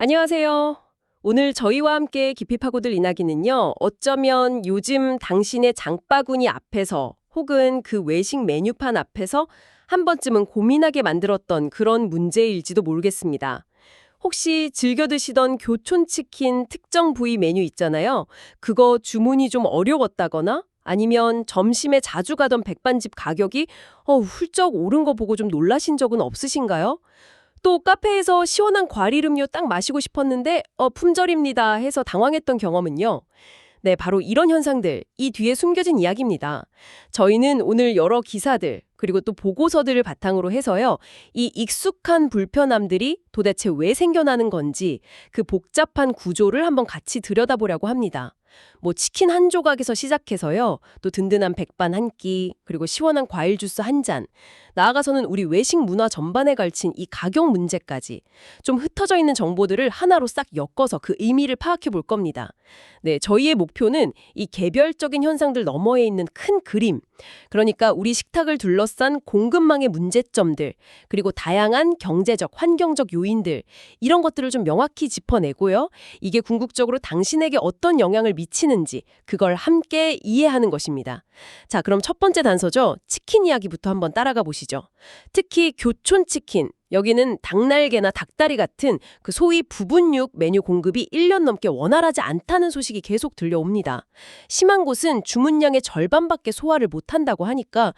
안녕하세요. 오늘 저희와 함께 깊이 파고들 이야기는요. 어쩌면 요즘 당신의 장바구니 앞에서 혹은 그 외식 메뉴판 앞에서 한 번쯤은 고민하게 만들었던 그런 문제일지도 모르겠습니다. 혹시 즐겨 드시던 교촌치킨 특정 부위 메뉴 있잖아요. 그거 주문이 좀 어려웠다거나 아니면 점심에 자주 가던 백반집 가격이 훌쩍 오른 거 보고 좀 놀라신 적은 없으신가요? 또 카페에서 시원한 과일 음료 딱 마시고 싶었는데 품절입니다 해서 당황했던 경험은요. 네, 바로 이런 현상들, 이 뒤에 숨겨진 이야기입니다. 저희는 오늘 여러 기사들, 그리고 또 보고서들을 바탕으로 해서요. 이 익숙한 불편함들이 도대체 왜 생겨나는 건지 그 복잡한 구조를 한번 같이 들여다보려고 합니다. 뭐 치킨 한 조각에서 시작해서요. 또 든든한 백반 한 끼, 그리고 시원한 과일 주스 한 잔. 나아가서는 우리 외식 문화 전반에 걸친 이 가격 문제까지 좀 흩어져 있는 정보들을 하나로 싹 엮어서 그 의미를 파악해 볼 겁니다. 네, 저희의 목표는 이 개별적인 현상들 너머에 있는 큰 그림, 그러니까 우리 식탁을 둘러싼 공급망의 문제점들, 그리고 다양한 경제적, 환경적 요인들, 이런 것들을 좀 명확히 짚어내고요. 이게 궁극적으로 당신에게 어떤 영향을 미치는지 그걸 함께 이해하는 것입니다. 자, 그럼 첫 번째 단서죠. 치킨 이야기부터 한번 따라가 보시죠. 특히 교촌치킨, 여기는 닭날개나 닭다리 같은 그 소위 부분육 메뉴 공급이 1년 넘게 원활하지 않다는 소식이 계속 들려옵니다. 심한 곳은 주문량의 절반밖에 소화를 못한다고 하니까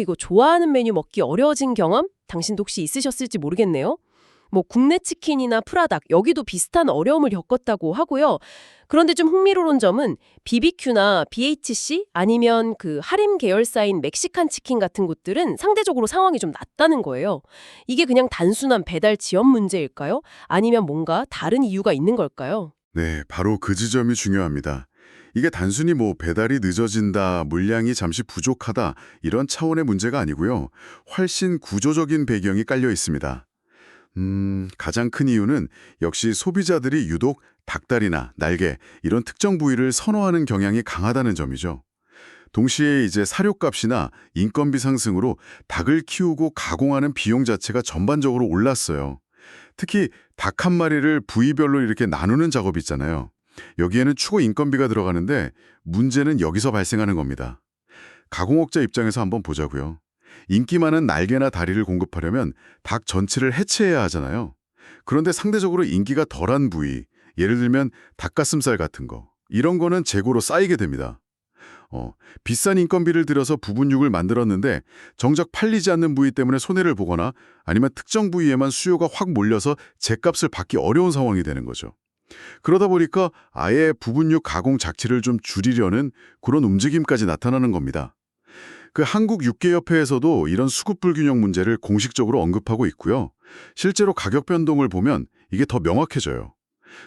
이거 좋아하는 메뉴 먹기 어려워진 경험? 당신도 혹시 있으셨을지 모르겠네요. 뭐 국내 치킨이나 프라닭 여기도 비슷한 어려움을 겪었다고 하고요. 그런데 좀 흥미로운 점은 BBQ나 BHC 아니면 그 할인 계열사인 멕시칸 치킨 같은 곳들은 상대적으로 상황이 좀 낫다는 거예요. 이게 그냥 단순한 배달 지연 문제일까요? 아니면 뭔가 다른 이유가 있는 걸까요? 네, 바로 그 지점이 중요합니다. 이게 단순히 뭐 배달이 늦어진다, 물량이 잠시 부족하다 이런 차원의 문제가 아니고요. 훨씬 구조적인 배경이 깔려 있습니다. 가장 큰 이유는 역시 소비자들이 유독 닭다리나 날개 이런 특정 부위를 선호하는 경향이 강하다는 점이죠. 동시에 이제 사료값이나 인건비 상승으로 닭을 키우고 가공하는 비용 자체가 전반적으로 올랐어요. 특히 닭 한 마리를 부위별로 이렇게 나누는 작업이 있잖아요. 여기에는 추가 인건비가 들어가는데 문제는 여기서 발생하는 겁니다. 가공업자 입장에서 한번 보자고요. 인기 많은 날개나 다리를 공급하려면 닭 전체를 해체해야 하잖아요. 그런데 상대적으로 인기가 덜한 부위, 예를 들면 닭가슴살 같은 거, 이런 거는 재고로 쌓이게 됩니다. 비싼 인건비를 들여서 부분육을 만들었는데 정작 팔리지 않는 부위 때문에 손해를 보거나 아니면 특정 부위에만 수요가 확 몰려서 제값을 받기 어려운 상황이 되는 거죠. 그러다 보니까 아예 부분육 가공 자체를 좀 줄이려는 그런 움직임까지 나타나는 겁니다. 그 한국육계협회에서도 이런 수급 불균형 문제를 공식적으로 언급하고 있고요. 실제로 가격 변동을 보면 이게 더 명확해져요.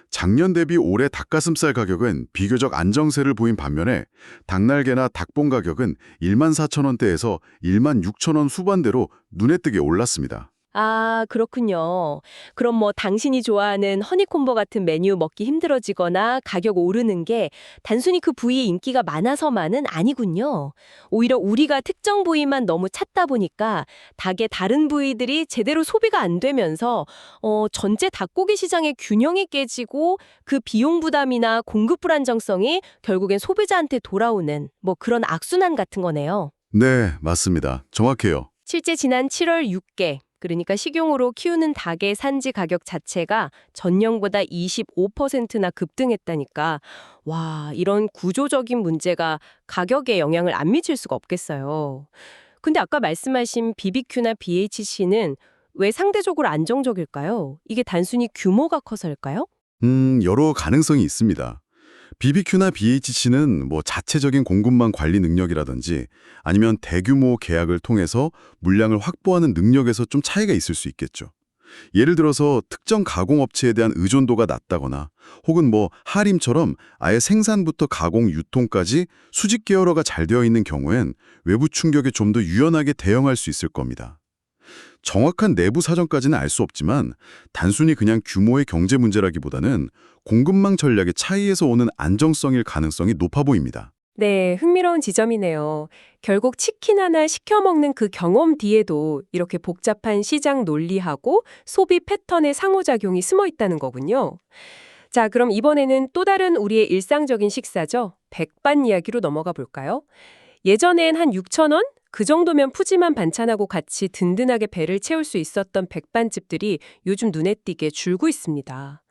작년 대비 올해 닭가슴살 가격은 비교적 안정세를 보인 반면에 닭날개나 닭봉 가격은 14,000원대에서 16,000원 후반대로 눈에 띄게 올랐습니다. 아, 그렇군요. 그럼 뭐 당신이 좋아하는 허니콤보 같은 메뉴 먹기 힘들어지거나 가격 오르는 게 단순히 그 부위의 인기가 많아서만은 아니군요. 오히려 우리가 특정 부위만 너무 찾다 보니까 닭의 다른 부위들이 제대로 소비가 안 되면서 전체 닭고기 시장의 균형이 깨지고 그 비용 부담이나 공급 불안정성이 결국엔 소비자한테 돌아오는 뭐 그런 악순환 같은 거네요. 네, 맞습니다. 정확해요. 실제 지난 7월 6개, 그러니까 식용으로 키우는 닭의 산지 가격 자체가 전년보다 25%나 급등했다니까. 와, 이런 구조적인 문제가 가격에 영향을 안 미칠 수가 없겠어요. 근데 아까 말씀하신 BBQ나 BHC는 왜 상대적으로 안정적일까요? 이게 단순히 규모가 커서일까요? 여러 가능성이 있습니다. BBQ나 BHC는 뭐 자체적인 공급망 관리 능력이라든지 아니면 대규모 계약을 통해서 물량을 확보하는 능력에서 좀 차이가 있을 수 있겠죠. 예를 들어서 특정 가공업체에 대한 의존도가 낮다거나 혹은 뭐 하림처럼 아예 생산부터 가공, 유통까지 수직 계열화가 잘 되어 있는 경우엔 외부 충격에 좀 더 유연하게 대응할 수 있을 겁니다. 정확한 내부 사정까지는 알 수 없지만 단순히 그냥 규모의 경제 문제라기보다는 공급망 전략의 차이에서 오는 안정성일 가능성이 높아 보입니다. 네, 흥미로운 지점이네요. 결국 치킨 하나 시켜 먹는 그 경험 뒤에도 이렇게 복잡한 시장 논리하고 소비 패턴의 상호작용이 숨어 있다는 거군요. 자, 그럼 이번에는 또 다른 우리의 일상적인 식사죠. 백반 이야기로 넘어가 볼까요? 예전엔 한 6천 원? 그 정도면 푸짐한 반찬하고 같이 든든하게 배를 채울 수 있었던 백반집들이 요즘 눈에 띄게 줄고 있습니다.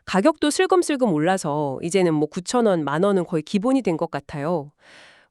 가격도 슬금슬금 올라서 이제는 뭐 9천 원, 만 원은 거의 기본이 된 것 같아요.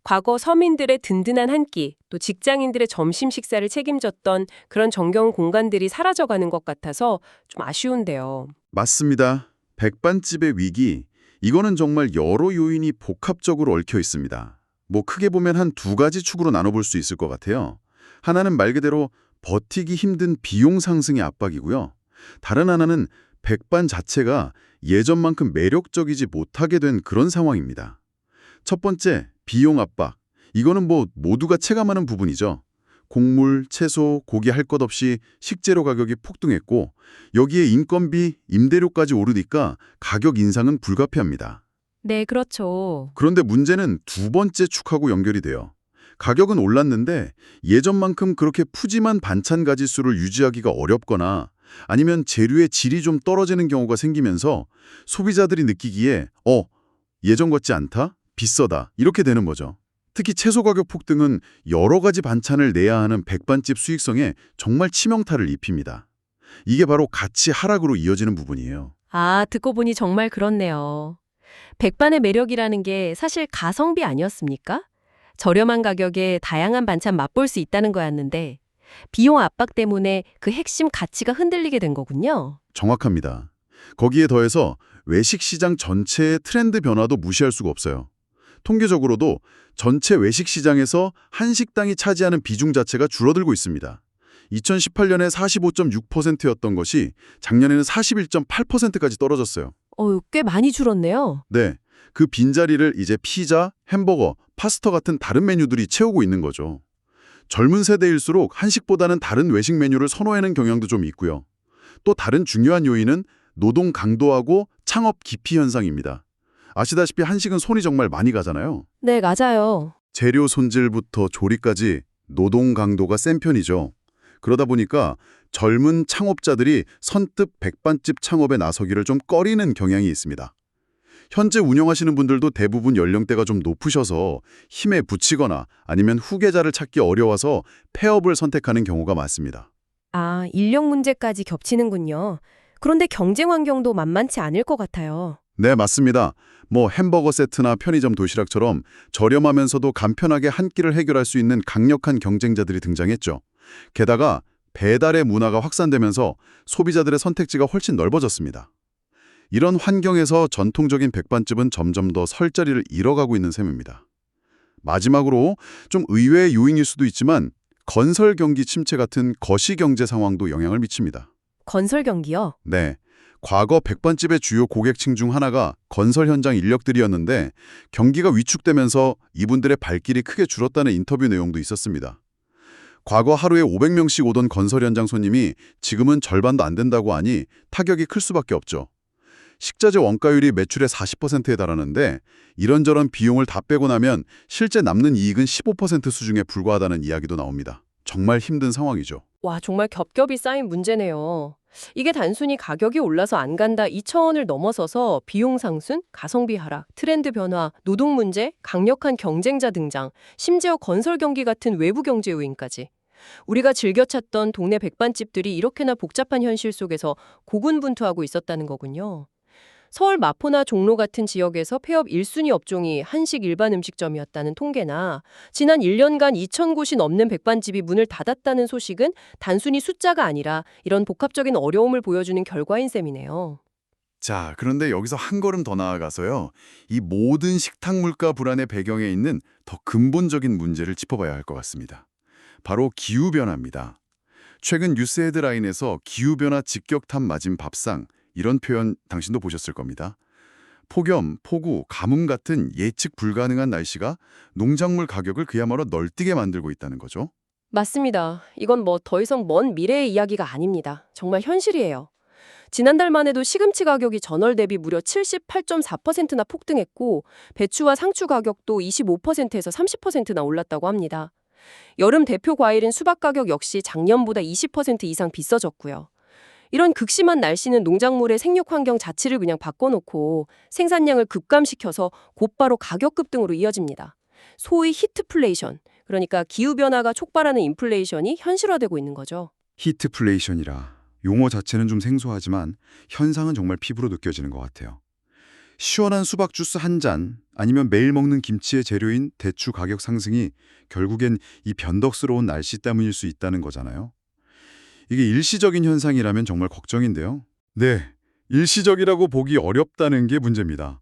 과거 서민들의 든든한 한 끼, 또 직장인들의 점심 식사를 책임졌던 그런 정겨운 공간들이 사라져가는 것 같아서 좀 아쉬운데요. 맞습니다. 백반집의 위기, 이거는 정말 여러 요인이 복합적으로 얽혀 있습니다. 뭐 크게 보면 한 두 가지 축으로 나눠볼 수 있을 것 같아요. 하나는 말 그대로 버티기 힘든 비용 상승의 압박이고요. 다른 하나는 백반 자체가 예전만큼 매력적이지 못하게 된 그런 상황입니다. 첫 번째, 비용 압박. 이거는 뭐 모두가 체감하는 부분이죠. 곡물, 채소, 고기 할 것 없이 식재료 가격이 폭등했고 여기에 인건비, 임대료까지 오르니까 가격 인상은 불가피합니다. 네, 그렇죠. 그런데 문제는 두 번째 축하고 연결이 돼요. 가격은 올랐는데 예전만큼 그렇게 푸짐한 반찬 가짓수를 유지하기가 어렵거나 아니면 재료의 질이 좀 떨어지는 경우가 생기면서 소비자들이 느끼기에 예전 같지 않다? 비싸다. 이렇게 되는 거죠. 특히 채소 가격 폭등은 여러 가지 반찬을 내야 하는 백반집 수익성에 정말 치명타를 입힙니다. 이게 바로 가치 하락으로 이어지는 부분이에요. 아, 듣고 보니 정말 그렇네요. 백반의 매력이라는 게 사실 가성비 아니었습니까? 저렴한 가격에 다양한 반찬 맛볼 수 있다는 거였는데 비용 압박 때문에 그 핵심 가치가 흔들리게 된 거군요. 정확합니다. 거기에 더해서 외식 시장 전체의 트렌드 변화도 무시할 수가 없어요. 통계적으로도 전체 외식 시장에서 한식당이 차지하는 비중 자체가 줄어들고 있습니다. 2018년에 45.6%였던 것이 작년에는 41.8%까지 떨어졌어요. 꽤 많이 줄었네요. 네, 그 빈자리를 이제 피자, 햄버거, 파스타 같은 다른 메뉴들이 채우고 있는 거죠. 젊은 세대일수록 한식보다는 다른 외식 메뉴를 선호하는 경향도 좀 있고요. 또 다른 중요한 요인은 노동 강도하고 창업 기피 현상입니다. 아시다시피 한식은 손이 정말 많이 가잖아요. 네, 맞아요. 재료 손질부터 조리까지 노동 강도가 센 편이죠. 그러다 보니까 젊은 창업자들이 선뜻 백반집 창업에 나서기를 좀 꺼리는 경향이 있습니다. 현재 운영하시는 분들도 대부분 연령대가 좀 높으셔서 힘에 부치거나 아니면 후계자를 찾기 어려워서 폐업을 선택하는 경우가 많습니다. 아, 인력 문제까지 겹치는군요. 그런데 경쟁 환경도 만만치 않을 것 같아요. 네, 맞습니다. 뭐 햄버거 세트나 편의점 도시락처럼 저렴하면서도 간편하게 한 끼를 해결할 수 있는 강력한 경쟁자들이 등장했죠. 게다가 배달의 문화가 확산되면서 소비자들의 선택지가 훨씬 넓어졌습니다. 이런 환경에서 전통적인 백반집은 점점 더 설 자리를 잃어가고 있는 셈입니다. 마지막으로 좀 의외의 요인일 수도 있지만 건설 경기 침체 같은 거시 경제 상황도 영향을 미칩니다. 건설 경기요? 네. 과거 백반집의 주요 고객층 중 하나가 건설 현장 인력들이었는데 경기가 위축되면서 이분들의 발길이 크게 줄었다는 인터뷰 내용도 있었습니다. 과거 하루에 500명씩 오던 건설 현장 손님이 지금은 절반도 안 된다고 하니 타격이 클 수밖에 없죠. 식자재 원가율이 매출의 40%에 달하는데 이런저런 비용을 다 빼고 나면 실제 남는 이익은 15% 수준에 불과하다는 이야기도 나옵니다. 정말 힘든 상황이죠. 와, 정말 겹겹이 쌓인 문제네요. 이게 단순히 가격이 올라서 안 간다 이 차원을 넘어서서 비용 상승, 가성비 하락, 트렌드 변화, 노동 문제, 강력한 경쟁자 등장, 심지어 건설 경기 같은 외부 경제 요인까지. 우리가 즐겨 찾던 동네 백반집들이 이렇게나 복잡한 현실 속에서 고군분투하고 있었다는 거군요. 서울 마포나 종로 같은 지역에서 폐업 1순위 업종이 한식 일반 음식점이었다는 통계나 지난 1년간 2,000곳이 넘는 백반집이 문을 닫았다는 소식은 단순히 숫자가 아니라 이런 복합적인 어려움을 보여주는 결과인 셈이네요. 자, 그런데 여기서 한 걸음 더 나아가서요. 이 모든 식탁 물가 불안의 배경에 있는 더 근본적인 문제를 짚어봐야 할 것 같습니다. 바로 기후변화입니다. 최근 뉴스 헤드라인에서 기후변화 직격탄 맞은 밥상, 이런 표현 당신도 보셨을 겁니다. 폭염, 폭우, 가뭄 같은 예측 불가능한 날씨가 농작물 가격을 그야말로 널뛰게 만들고 있다는 거죠. 맞습니다. 이건 뭐 더 이상 먼 미래의 이야기가 아닙니다. 정말 현실이에요. 지난달만 해도 시금치 가격이 전월 대비 무려 78.4%나 폭등했고 배추와 상추 가격도 25%에서 30%나 올랐다고 합니다. 여름 대표 과일인 수박 가격 역시 작년보다 20% 이상 비싸졌고요. 이런 극심한 날씨는 농작물의 생육 환경 자체를 그냥 바꿔놓고 생산량을 급감시켜서 곧바로 가격 급등으로 이어집니다. 소위 히트플레이션, 그러니까 기후변화가 촉발하는 인플레이션이 현실화되고 있는 거죠. 히트플레이션이라 용어 자체는 좀 생소하지만 현상은 정말 피부로 느껴지는 것 같아요. 시원한 수박 주스 한 잔 아니면 매일 먹는 김치의 재료인 대추 가격 상승이 결국엔 이 변덕스러운 날씨 때문일 수 있다는 거잖아요. 이게 일시적인 현상이라면 정말 걱정인데요. 네, 일시적이라고 보기 어렵다는 게 문제입니다.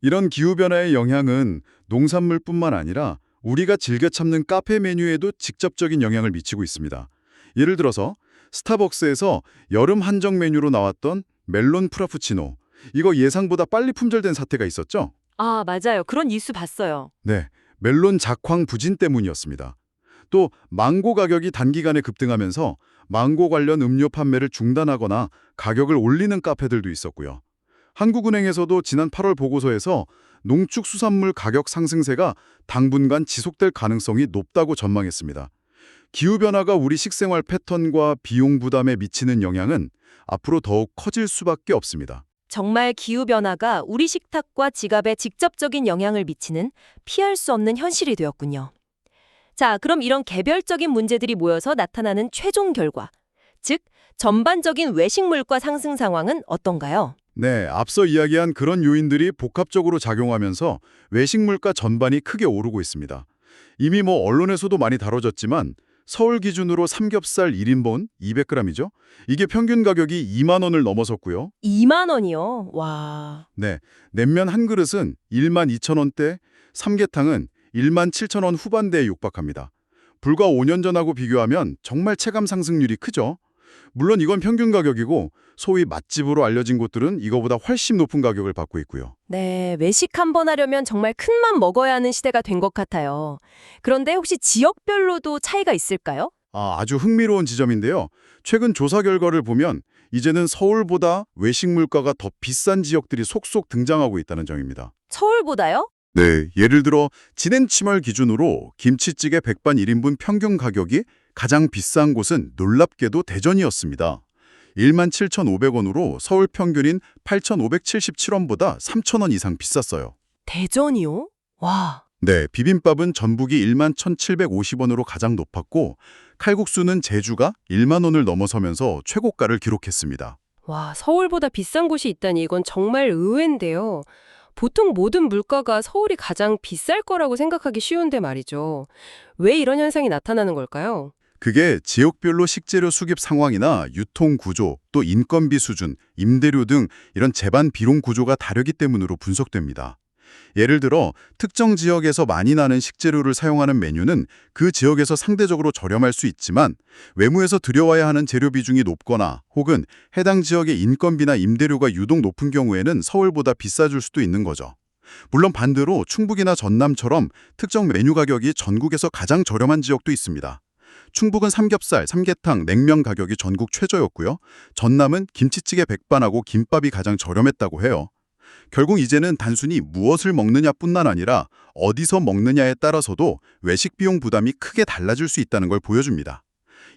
이런 기후변화의 영향은 농산물뿐만 아니라 우리가 즐겨 찾는 카페 메뉴에도 직접적인 영향을 미치고 있습니다. 예를 들어서 스타벅스에서 여름 한정 메뉴로 나왔던 멜론 프라푸치노, 이거 예상보다 빨리 품절된 사태가 있었죠? 아, 맞아요. 그런 뉴스 봤어요. 네, 멜론 작황 부진 때문이었습니다. 또 망고 가격이 단기간에 급등하면서 망고 관련 음료 판매를 중단하거나 가격을 올리는 카페들도 있었고요. 한국은행에서도 지난 8월 보고서에서 농축수산물 가격 상승세가 당분간 지속될 가능성이 높다고 전망했습니다. 기후변화가 우리 식생활 패턴과 비용 부담에 미치는 영향은 앞으로 더욱 커질 수밖에 없습니다. 정말 기후변화가 우리 식탁과 지갑에 직접적인 영향을 미치는 피할 수 없는 현실이 되었군요. 자, 그럼 이런 개별적인 문제들이 모여서 나타나는 최종 결과, 즉 전반적인 외식 물가 상승 상황은 어떤가요? 네, 앞서 이야기한 그런 요인들이 복합적으로 작용하면서 외식 물가 전반이 크게 오르고 있습니다. 이미 언론에서도 많이 다뤄졌지만 서울 기준으로 삼겹살 1인분 200g이죠. 이게 평균 가격이 2만 원을 넘어섰고요. 2만 원이요? 와. 네, 냉면 한 그릇은 1만 2천 원대, 삼계탕은 1만 7천 원 후반대에 육박합니다. 불과 5년 전하고 비교하면 정말 체감 상승률이 크죠. 물론 이건 평균 가격이고 소위 맛집으로 알려진 곳들은 이거보다 훨씬 높은 가격을 받고 있고요. 네, 외식 한번 하려면 정말 큰 맘 먹어야 하는 시대가 된 것 같아요. 그런데 혹시 지역별로도 차이가 있을까요? 아주 흥미로운 지점인데요. 최근 조사 결과를 보면 이제는 서울보다 외식 물가가 더 비싼 지역들이 속속 등장하고 있다는 점입니다. 서울보다요? 네, 예를 들어 진행 치말 기준으로 김치찌개 백반 1인분 평균 가격이 가장 비싼 곳은 놀랍게도 대전이었습니다. 17,500원으로 서울 평균인 8,577원보다 3,000원 이상 비쌌어요. 대전이요? 와. 네, 비빔밥은 전북이 11,750원으로 가장 높았고 칼국수는 제주가 1만 원을 넘어서면서 최고가를 기록했습니다. 와, 서울보다 비싼 곳이 있다니 이건 정말 의외인데요. 보통 모든 물가가 서울이 가장 비쌀 거라고 생각하기 쉬운데 말이죠. 왜 이런 현상이 나타나는 걸까요? 그게 지역별로 식재료 수급 상황이나 유통 구조, 또 인건비 수준, 임대료 등 이런 재반 비용 구조가 다르기 때문으로 분석됩니다. 예를 들어 특정 지역에서 많이 나는 식재료를 사용하는 메뉴는 그 지역에서 상대적으로 저렴할 수 있지만 외부에서 들여와야 하는 재료 비중이 높거나 혹은 해당 지역의 인건비나 임대료가 유독 높은 경우에는 서울보다 비싸질 수도 있는 거죠. 물론 반대로 충북이나 전남처럼 특정 메뉴 가격이 전국에서 가장 저렴한 지역도 있습니다. 충북은 삼겹살, 삼계탕, 냉면 가격이 전국 최저였고요. 전남은 김치찌개 백반하고 김밥이 가장 저렴했다고 해요. 결국 이제는 단순히 무엇을 먹느냐뿐만 아니라 어디서 먹느냐에 따라서도 외식 비용 부담이 크게 달라질 수 있다는 걸 보여줍니다.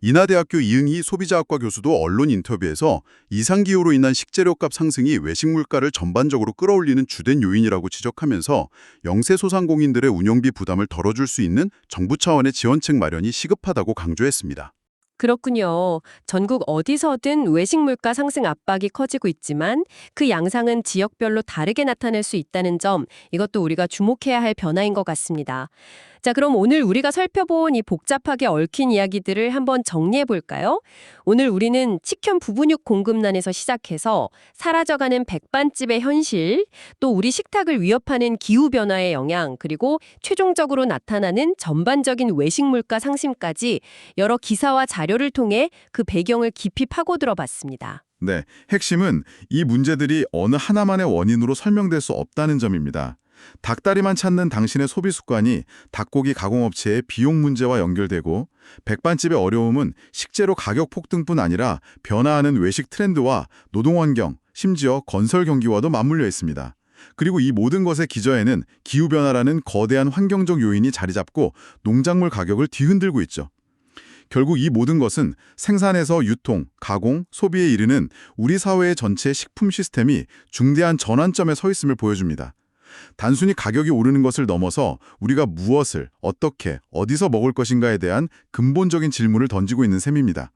인하대학교 이응희 소비자학과 교수도 언론 인터뷰에서 이상기후로 인한 식재료값 상승이 외식 물가를 전반적으로 끌어올리는 주된 요인이라고 지적하면서 영세소상공인들의 운영비 부담을 덜어줄 수 있는 정부 차원의 지원책 마련이 시급하다고 강조했습니다. 그렇군요. 전국 어디서든 외식 물가 상승 압박이 커지고 있지만 그 양상은 지역별로 다르게 나타날 수 있다는 점, 이것도 우리가 주목해야 할 변화인 것 같습니다. 자, 그럼 오늘 우리가 살펴본 이 복잡하게 얽힌 이야기들을 한번 정리해 볼까요? 오늘 우리는 치킨 부분육 공급난에서 시작해서 사라져가는 백반집의 현실, 또 우리 식탁을 위협하는 기후변화의 영향, 그리고 최종적으로 나타나는 전반적인 외식 물가 상승까지 여러 기사와 자료를 통해 그 배경을 깊이 파고들어 봤습니다. 네, 핵심은 이 문제들이 어느 하나만의 원인으로 설명될 수 없다는 점입니다. 닭다리만 찾는 당신의 소비 습관이 닭고기 가공업체의 비용 문제와 연결되고 백반집의 어려움은 식재료 가격 폭등뿐 아니라 변화하는 외식 트렌드와 노동환경, 심지어 건설 경기와도 맞물려 있습니다. 그리고 이 모든 것의 기저에는 기후변화라는 거대한 환경적 요인이 자리 잡고 농작물 가격을 뒤흔들고 있죠. 결국 이 모든 것은 생산에서 유통, 가공, 소비에 이르는 우리 사회의 전체 식품 시스템이 중대한 전환점에 서 있음을 보여줍니다. 단순히 가격이 오르는 것을 넘어서 우리가 무엇을, 어떻게, 어디서 먹을 것인가에 대한 근본적인 질문을 던지고 있는 셈입니다.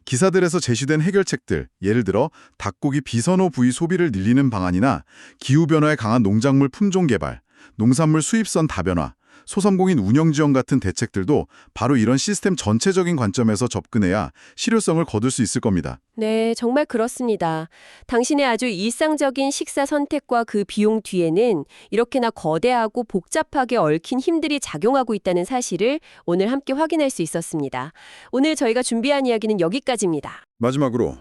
기사들에서 제시된 해결책들, 예를 들어 닭고기 비선호 부위 소비를 늘리는 방안이나 기후변화에 강한 농작물 품종 개발, 농산물 수입선 다변화, 소상공인 운영 지원 같은 대책들도 바로 이런 시스템 전체적인 관점에서 접근해야 실효성을 거둘 수 있을 겁니다. 네, 정말 그렇습니다. 당신의 아주 일상적인 식사 선택과 그 비용 뒤에는 이렇게나 거대하고 복잡하게 얽힌 힘들이 작용하고 있다는 사실을 오늘 함께 확인할 수 있었습니다. 오늘 저희가 준비한 이야기는 여기까지입니다. 마지막으로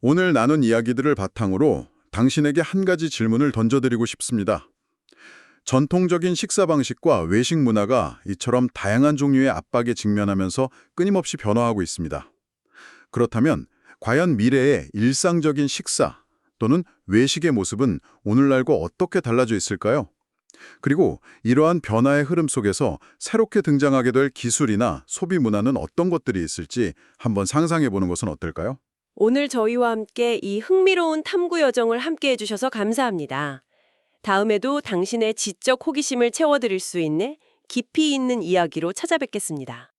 오늘 나눈 이야기들을 바탕으로 당신에게 한 가지 질문을 던져드리고 싶습니다. 전통적인 식사 방식과 외식 문화가 이처럼 다양한 종류의 압박에 직면하면서 끊임없이 변화하고 있습니다. 그렇다면 과연 미래의 일상적인 식사 또는 외식의 모습은 오늘날과 어떻게 달라져 있을까요? 그리고 이러한 변화의 흐름 속에서 새롭게 등장하게 될 기술이나 소비 문화는 어떤 것들이 있을지 한번 상상해 보는 것은 어떨까요? 오늘 저희와 함께 이 흥미로운 탐구 여정을 함께 해주셔서 감사합니다. 다음에도 당신의 지적 호기심을 채워드릴 수 있는 깊이 있는 이야기로 찾아뵙겠습니다.